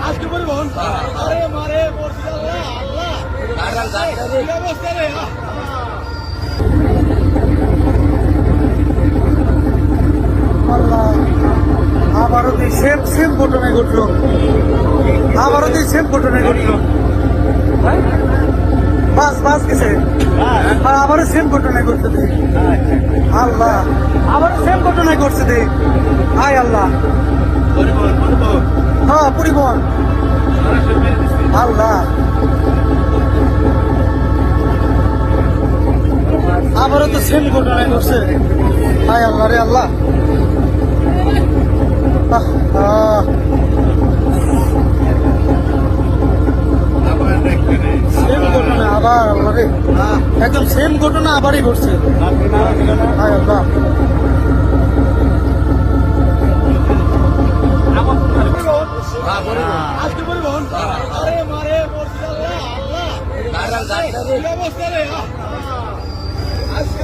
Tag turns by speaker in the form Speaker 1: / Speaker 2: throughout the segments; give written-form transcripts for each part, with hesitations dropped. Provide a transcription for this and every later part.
Speaker 1: আজকে পরিবহন আরে মারে অবস্থা রে
Speaker 2: আবারও সেম ঘটনায় ঘটলো বাস গেছে আবারও সেম ঘটনায় ঘটছে আল্লাহ আবারও সেম ঘটনায় ঘটছে দে হায় আল্লাহ হ্যাঁ পরিবহন আল্লাহ আবারও তো সেম ঘটনায় ঘটছে হায় আল্লাহ রে আল্লাহ সেম ঘটনা আবার আল্লাহ রে একদম সেম ঘটনা আবারই ঘটছে হায় আল্লাহ
Speaker 1: আজকে পরিবহন আরে মারে অবস্থা রে আজকে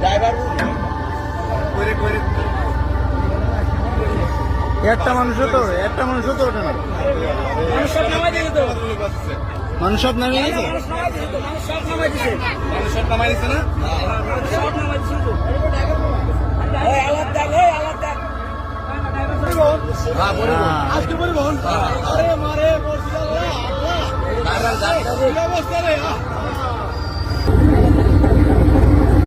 Speaker 1: ড্রাইভার
Speaker 2: একটা মানুষও তো ওঠে না মানুষ সব নামিয়ে গেছে
Speaker 1: আজকে পরিবহন আরে মারে অবস্থা রে